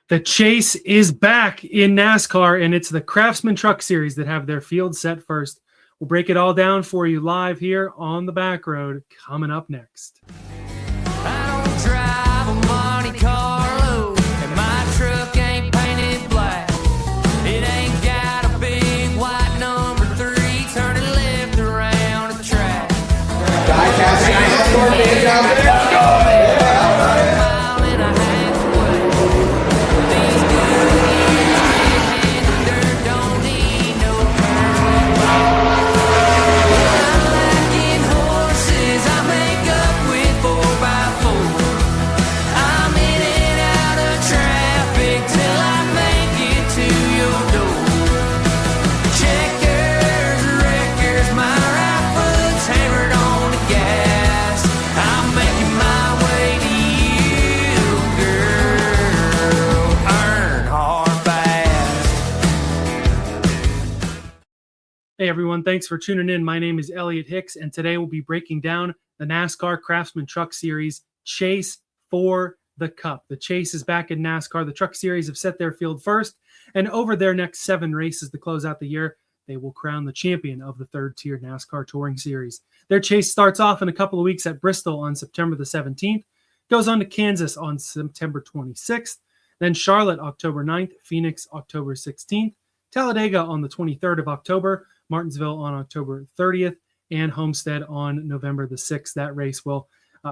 The chase is back in NASCAR, and it's the Craftsman Truck Series that have their field set first. We'll break it all down for you live here on the Backroad, coming up next. I don't drive a Monte Carlo, and my truck ain't painted black. It ain't got a big white number 3 turning left around the track. Let's go! Hey everyone, thanks for tuning in. My name is Elliot Hicks, and today we'll be breaking down the NASCAR Craftsman Truck Series Chase for the Cup. The Chase is back in NASCAR. The Truck Series have set their field first, and over their next 7 races to close out the year, they will crown the champion of the third-tier NASCAR Touring Series. Their chase starts off in a couple of weeks at Bristol on September the 17th, goes on to Kansas on September 26th, then Charlotte October 9th, Phoenix October 16th, Talladega on the 23rd of October, Martinsville on October 30th, and Homestead on November the 6th. That race will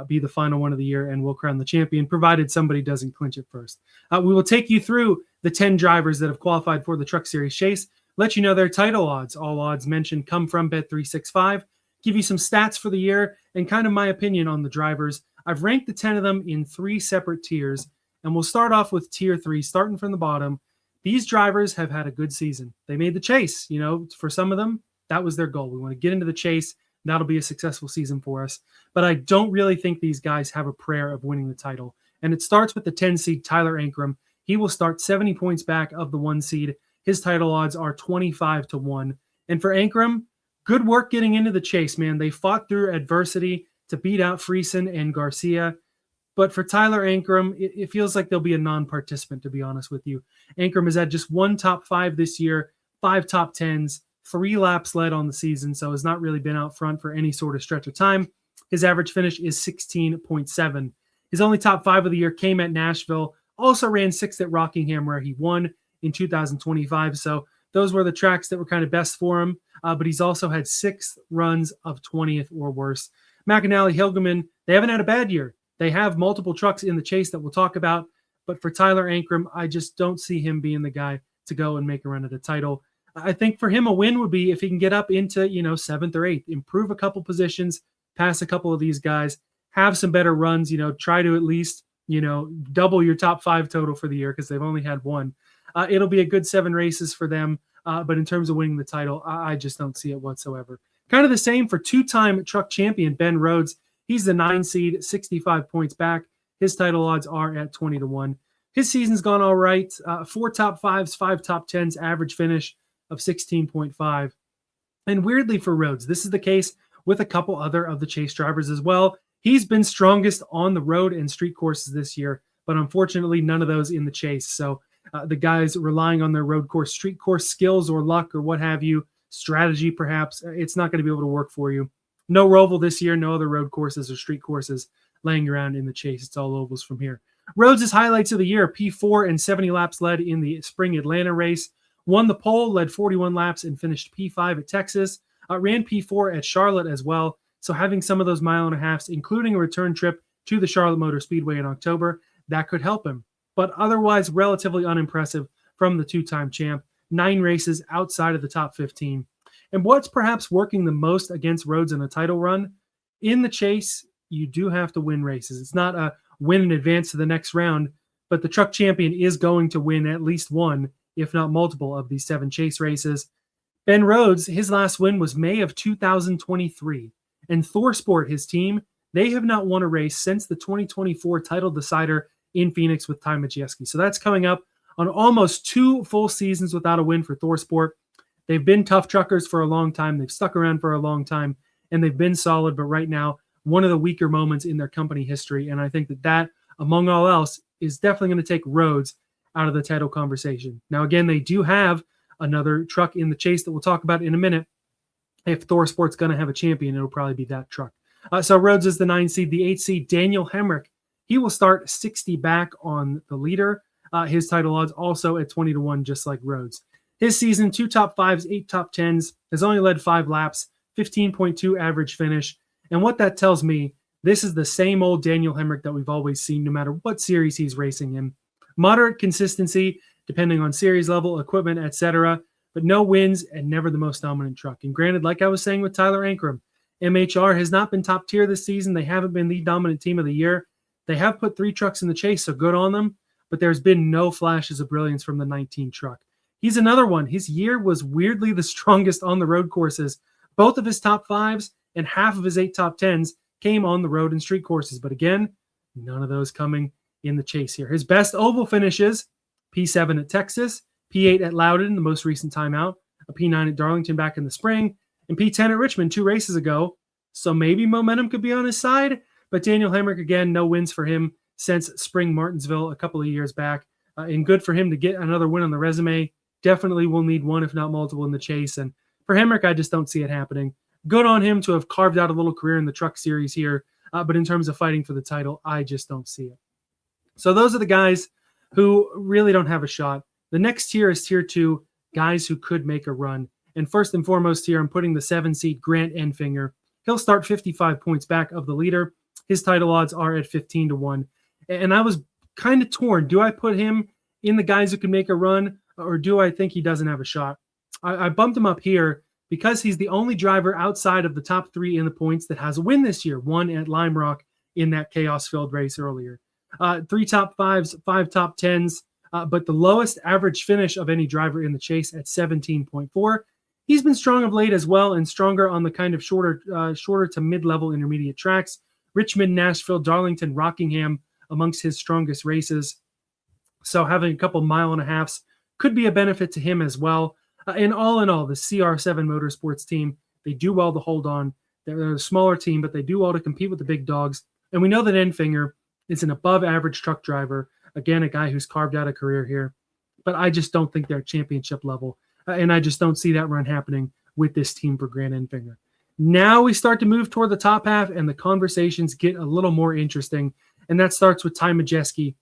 be the final one of the year and will crown the champion, provided somebody doesn't clinch it first. We will take you through the 10 drivers that have qualified for the Truck Series chase, let you know their title odds. All odds mentioned come from Bet365, give you some stats for the year, and kind of my opinion on the drivers. I've ranked the 10 of them in 3 separate tiers, and we'll start off with Tier 3, starting from the bottom. These drivers have had a good season. They made the chase. You know, for some of them, that was their goal. We want to get into the chase. That'll be a successful season for us. But I don't really think these guys have a prayer of winning the title. And it starts with the 10 seed Tyler Ankrum. He will start 70 points back of the 1 seed. His title odds are 25-1. And for Ankrum, good work getting into the chase, man. They fought through adversity to beat out Friesen and Garcia. But for Tyler Ankrum, it feels like they'll be a non-participant, to be honest with you. Ankrum has had just 1 top 5 this year, 5 top 10s, 3 laps led on the season, so has not really been out front for any sort of stretch of time. His average finish is 16.7. His only top 5 of the year came at Nashville, also ran 6th at Rockingham, where he won in 2025. So those were the tracks that were kind of best for him, but he's also had 6 runs of 20th or worse. McAnally, Hilgeman, they haven't had a bad year. They have multiple trucks in the chase that we'll talk about, but for Tyler Ankrum, I just don't see him being the guy to go and make a run at a title. I think for him, a win would be if he can get up into, 7th or 8th, improve a couple positions, pass a couple of these guys, have some better runs, try to at least, double your top 5 total for the year because they've only had 1. It'll be a good 7 races for them, but in terms of winning the title, I just don't see it whatsoever. Kind of the same for 2-time truck champion Ben Rhodes. He's the 9 seed, 65 points back. His title odds are at 20-1. His season's gone all right. 4 top 5s, 5 top 10s, average finish of 16.5. And weirdly for Rhodes, this is the case with a couple other of the chase drivers as well. He's been strongest on the road and street courses this year, but unfortunately none of those in the chase. So the guys relying on their road course, street course skills or luck or what have you, strategy perhaps, it's not going to be able to work for you. No Roval this year, no other road courses or street courses laying around in the chase. It's all ovals from here. Rhodes' highlights of the year, P4 and 70 laps led in the spring Atlanta race. Won the pole, led 41 laps, and finished P5 at Texas. Ran P4 at Charlotte as well. So having some of those 1.5 miles, including a return trip to the Charlotte Motor Speedway in October, that could help him. But otherwise, relatively unimpressive from the 2-time champ. 9 races outside of the top 15. And what's perhaps working the most against Rhodes in a title run, in the chase, you do have to win races. It's not a win in advance to the next round, but the truck champion is going to win at least one, if not multiple, of these 7 chase races. Ben Rhodes, his last win was May of 2023. And ThorSport, his team, they have not won a race since the 2024 title decider in Phoenix with Ty Majeski. So that's coming up on almost 2 full seasons without a win for ThorSport. They've been tough truckers for a long time. They've stuck around for a long time, and they've been solid. But right now, one of the weaker moments in their company history. And I think that, among all else, is definitely going to take Rhodes out of the title conversation. Now, again, they do have another truck in the chase that we'll talk about in a minute. If Thor Sport's going to have a champion, it'll probably be that truck. So Rhodes is the 9 seed. The 8 seed, Daniel Hemrick. He will start 60 back on the leader. His title odds also at 20-1, just like Rhodes. His season, 2 top 5s, 8 top 10s, has only led 5 laps, 15.2 average finish. And what that tells me, this is the same old Daniel Hemrick that we've always seen, no matter what series he's racing in. Moderate consistency, depending on series level, equipment, etc., but no wins and never the most dominant truck. And granted, like I was saying with Tyler Ankrum, MHR has not been top tier this season. They haven't been the dominant team of the year. They have put 3 trucks in the chase, so good on them, but there's been no flashes of brilliance from the 19 truck. He's another one. His year was weirdly the strongest on the road courses. Both of his top 5s and half of his 8 top 10s came on the road and street courses. But again, none of those coming in the chase here. His best oval finishes, P7 at Texas, P8 at Loudon, the most recent timeout, a P9 at Darlington back in the spring, and P10 at Richmond 2 races ago. So maybe momentum could be on his side. But Daniel Hemrick, again, no wins for him since spring Martinsville a couple of years back. And good for him to get another win on the resume. Definitely will need one, if not multiple, in the chase. And for Hemrick, I just don't see it happening. Good on him to have carved out a little career in the truck series here. But in terms of fighting for the title, I just don't see it. So those are the guys who really don't have a shot. The next tier is tier 2, guys who could make a run. And first and foremost here, I'm putting the 7 seed Grant Enfinger. He'll start 55 points back of the leader. His title odds are at 15-1. And I was kind of torn. Do I put him in the guys who can make a run, or do I think he doesn't have a shot? I bumped him up here because he's the only driver outside of the top 3 in the points that has a win this year, one at Lime Rock in that chaos-filled race earlier. 3 top 5s, 5 top 10s, but the lowest average finish of any driver in the chase at 17.4. He's been strong of late as well, and stronger on the kind of shorter to mid-level intermediate tracks. Richmond, Nashville, Darlington, Rockingham amongst his strongest races. So having a couple mile and a halves could be a benefit to him as well. And all in all, the CR7 Motorsports team, they do well to hold on. They're a smaller team, but they do well to compete with the big dogs. And we know that Enfinger is an above-average truck driver. Again, a guy who's carved out a career here. But I just don't think they're championship level. And I just don't see that run happening with this team for Grant Enfinger. Now we start to move toward the top half, and the conversations get a little more interesting. And that starts with Ty Majeski,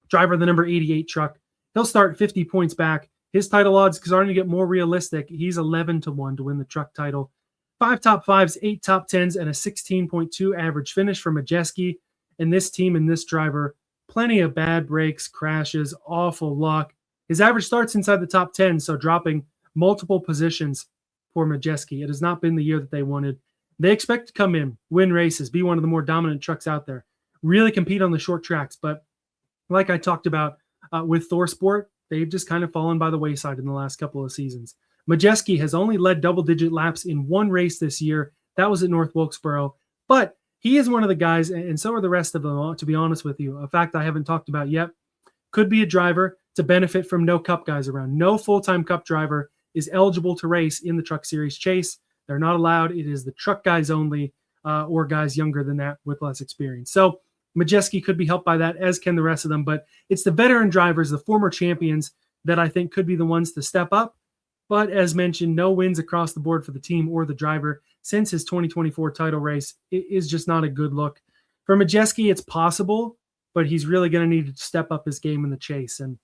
driver of the number 88 truck. He'll start 50 points back. His title odds are starting to get more realistic. He's 11-1 to win the truck title. 5 top 5s, 8 top 10s, and a 16.2 average finish for Majeski. And this team and this driver, plenty of bad breaks, crashes, awful luck. His average starts inside the top 10, so dropping multiple positions for Majeski. It has not been the year that they wanted. They expect to come in, win races, be one of the more dominant trucks out there, really compete on the short tracks. But like I talked about with Thor Sport, they've just kind of fallen by the wayside in the last couple of seasons. Majeski has only led double-digit laps in one race this year. That was at North Wilkesboro. But he is one of the guys, and so are the rest of them, to be honest with you. A fact I haven't talked about yet. Could be a driver to benefit from no cup guys around. No full-time cup driver is eligible to race in the Truck Series chase. They're not allowed. It is the truck guys only, or guys younger than that with less experience. So Majeski could be helped by that, as can the rest of them. But it's the veteran drivers, the former champions, that I think could be the ones to step up. But as mentioned, no wins across the board for the team or the driver since his 2024 title race. It is just not a good look. For Majeski, it's possible, but he's really going to need to step up his game in the chase. And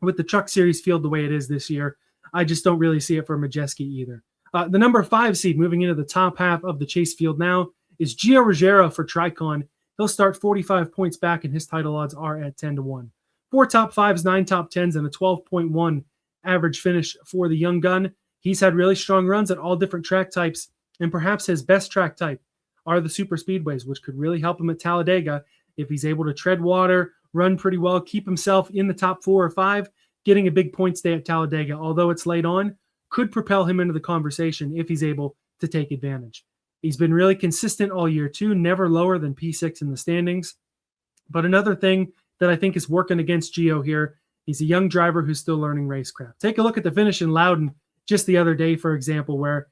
with the Truck Series field the way it is this year, I just don't really see it for Majeski either. The number 5 seed moving into the top half of the chase field now is Gio Ruggiero for Tricon. He'll start 45 points back, and his title odds are at 10-1. 4 top 5s, 9 top 10s, and a 12.1 average finish for the young gun. He's had really strong runs at all different track types, and perhaps his best track type are the super speedways, which could really help him at Talladega if he's able to tread water, run pretty well, keep himself in the top 4 or 5. Getting a big points day at Talladega, although it's late on, could propel him into the conversation if he's able to take advantage. He's been really consistent all year too, never lower than P6 in the standings. But another thing that I think is working against Gio here, he's a young driver who's still learning racecraft. Take a look at the finish in Loudon just the other day, for example, where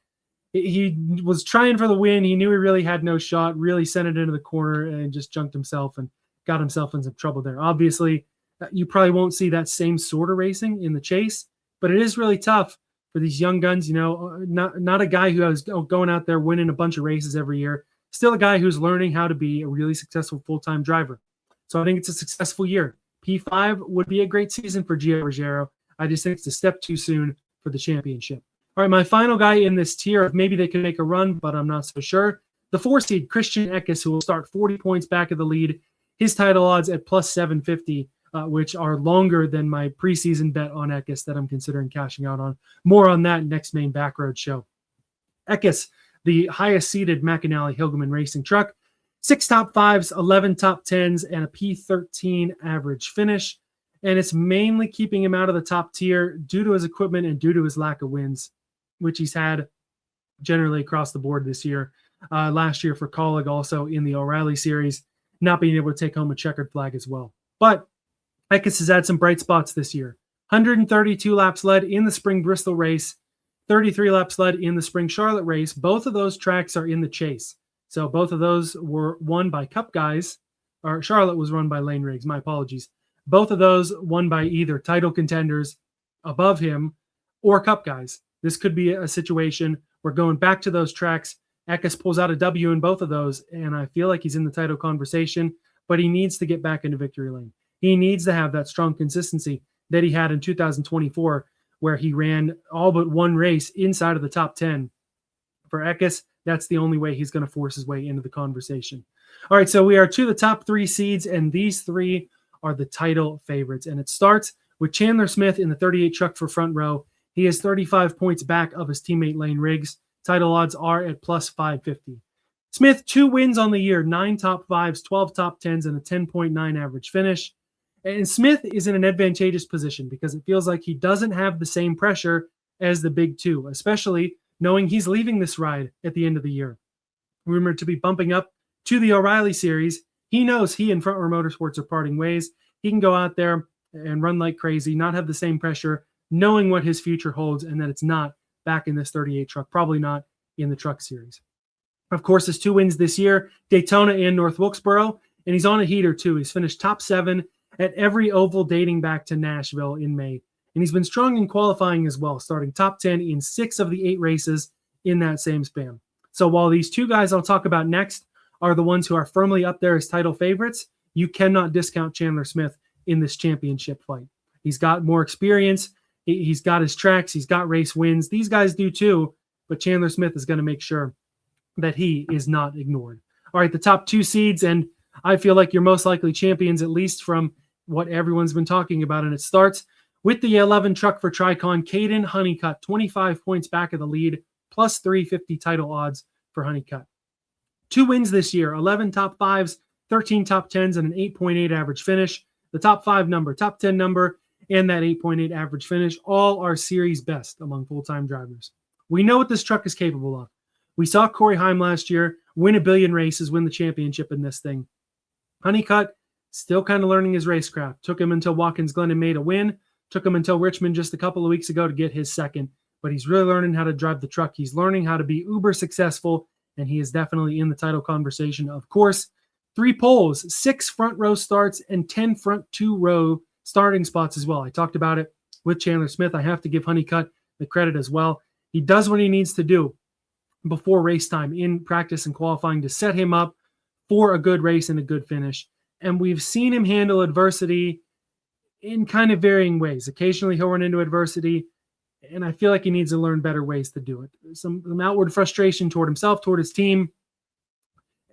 he was trying for the win. He knew he really had no shot, really sent it into the corner and just junked himself and got himself in some trouble there. Obviously, You probably won't see that same sort of racing in the Chase, but it is really tough for these young guns. Not a guy who is going out there winning a bunch of races every year. Still a guy who's learning how to be a really successful full-time driver. So I think it's a successful year. P5 would be a great season for Gio Ruggiero. I just think it's a step too soon for the championship. All right, my final guy in this tier of maybe they can make a run, but I'm not so sure. The 4-seed, Christian Eckes, who will start 40 points back of the lead. His title odds at plus 750, which are longer than my preseason bet on Eckes that I'm considering cashing out on. More on that next main Backroad show. Eckes, the highest seeded McAnally Hilgeman racing truck, 6 top 5s, 11 top 10s, and a P13 average finish. And it's mainly keeping him out of the top tier due to his equipment and due to his lack of wins, which he's had generally across the board this year. Last year for Colleague also in the O'Reilly series, not being able to take home a checkered flag as well. But Eckes has had some bright spots this year. 132 laps led in the spring Bristol race, 33 laps led in the spring Charlotte race. Both of those tracks are in the Chase. So both of those were won by Cup guys, or Charlotte was run by Layne Riggs. My apologies. Both of those won by either title contenders above him or Cup guys. This could be a situation where going back to those tracks, Eckes pulls out a W in both of those, and I feel like he's in the title conversation, but he needs to get back into victory lane. He needs to have that strong consistency that he had in 2024, where he ran all but one race inside of the top 10. For Eckes, that's the only way he's going to force his way into the conversation. All right, so we are to the top 3 seeds, and these 3 are the title favorites. And it starts with Chandler Smith in the 38 truck for front row. He is 35 points back of his teammate Layne Riggs. Title odds are at plus 550. Smith, 2 wins on the year, 9 top 5s, 12 top 10s, and a 10.9 average finish. And Smith is in an advantageous position because it feels like he doesn't have the same pressure as the big 2, especially knowing he's leaving this ride at the end of the year. Rumored to be bumping up to the O'Reilly series. He knows he and Front Row Motorsports are parting ways. He can go out there and run like crazy, not have the same pressure, knowing what his future holds and that it's not back in this 38 truck, probably not in the truck series. Of course, his 2 wins this year, Daytona and North Wilkesboro, and he's on a heater too. He's finished top 7 at every oval dating back to Nashville in May. And he's been strong in qualifying as well, starting top 10 in 6 of the 8 races in that same span. So while these 2 guys I'll talk about next are the ones who are firmly up there as title favorites, you cannot discount Chandler Smith in this championship fight. He's got more experience. He's got his tracks. He's got race wins. These guys do too, but Chandler Smith is going to make sure that he is not ignored. All right, the top 2 seeds, and I feel like you're most likely champions, at least from what everyone's been talking about, and it starts with the 11 truck for Tricon, Kaden Honeycutt, 25 points back of the lead, plus 350 title odds for Honeycutt. 2 wins this year, 11 top 5s, 13 top 10s, and an 8.8 average finish. The top 5 number, top 10 number, and that 8.8 average finish, all are series best among full-time drivers. We know what this truck is capable of. We saw Corey Heim last year win a billion races, win the championship in this thing. Honeycutt, still kind of learning his racecraft. Took him until Watkins Glen and made a win. Took him until Richmond just a couple of weeks ago to get his second. But he's really learning how to drive the truck. He's learning how to be uber successful, and he is definitely in the title conversation. Of course, 3 poles, 6 front row starts, and 10 front 2 row starting spots as well. I talked about it with Chandler Smith. I have to give Honeycutt the credit as well. He does what he needs to do before race time in practice and qualifying to set him up for a good race and a good finish. And we've seen him handle adversity in kind of varying ways. Occasionally he'll run into adversity, and I feel like he needs to learn better ways to do it. Some outward frustration toward himself, toward his team,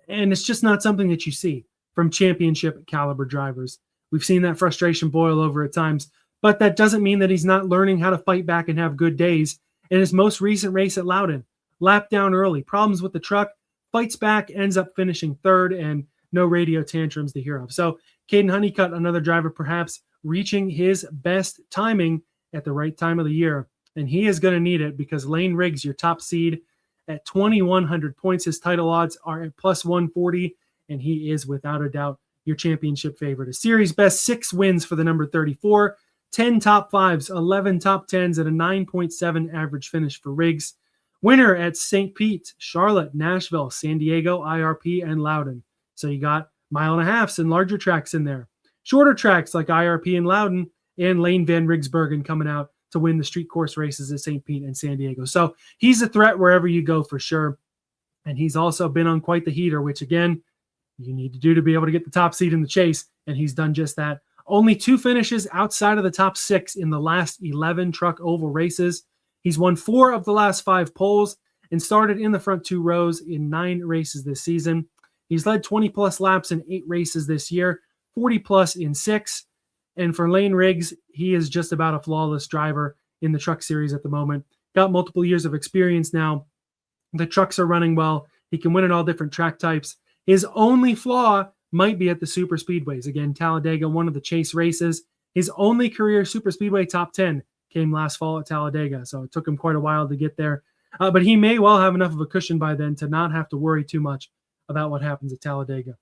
and it's just not something that you see from championship caliber drivers. We've seen that frustration boil over at times, but that doesn't mean that he's not learning how to fight back and have good days. In his most recent race at Loudon, lap down early, problems with the truck, fights back, ends up finishing 3rd, and no radio tantrums to hear of. So Kaden Honeycutt, another driver perhaps reaching his best timing at the right time of the year. And he is going to need it because Layne Riggs, your top seed at 2,100 points. His title odds are at plus 140, and he is without a doubt your championship favorite. A series best 6 wins for the number 34, 10 top 5s, 11 top 10s, and a 9.7 average finish for Riggs. Winner at St. Pete, Charlotte, Nashville, San Diego, IRP, and Loudon. So you got 1.5 miles and larger tracks in there. shorter tracks like IRP and Loudon, and Layne Van Rigsbergen coming out to win the street course races at St. Pete and San Diego. So he's a threat wherever you go for sure. And he's also been on quite the heater, which again, you need to do to be able to get the top seed in the chase. And he's done just that. Only 2 finishes outside of the top 6 in the last 11 truck oval races. He's won 4 of the last 5 poles and started in the front 2 rows in 9 races this season. He's led 20 plus laps in 8 races this year, 40 plus in 6. And for Layne Riggs, he is just about a flawless driver in the truck series at the moment. Got multiple years of experience now. The trucks are running well. He can win at all different track types. His only flaw might be at the super speedways. Again, Talladega, one of the chase races. His only career super speedway top 10 came last fall at Talladega. So it took him quite a while to get there. But he may well have enough of a cushion by then to not have to worry too much about what happens at Talladega.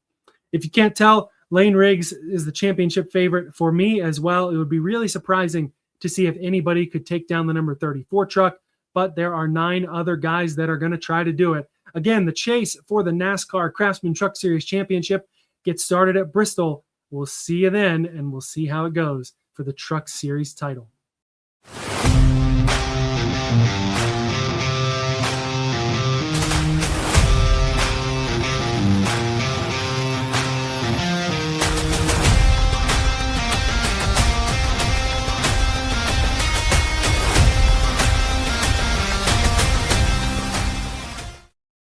If you can't tell, Layne Riggs is the championship favorite for me as well. It would be really surprising to see if anybody could take down the number 34 truck, but there are 9 other guys that are going to try to do it. Again, the chase for the NASCAR Craftsman Truck Series Championship gets started at Bristol. We'll see you then, and we'll see how it goes for the Truck Series title.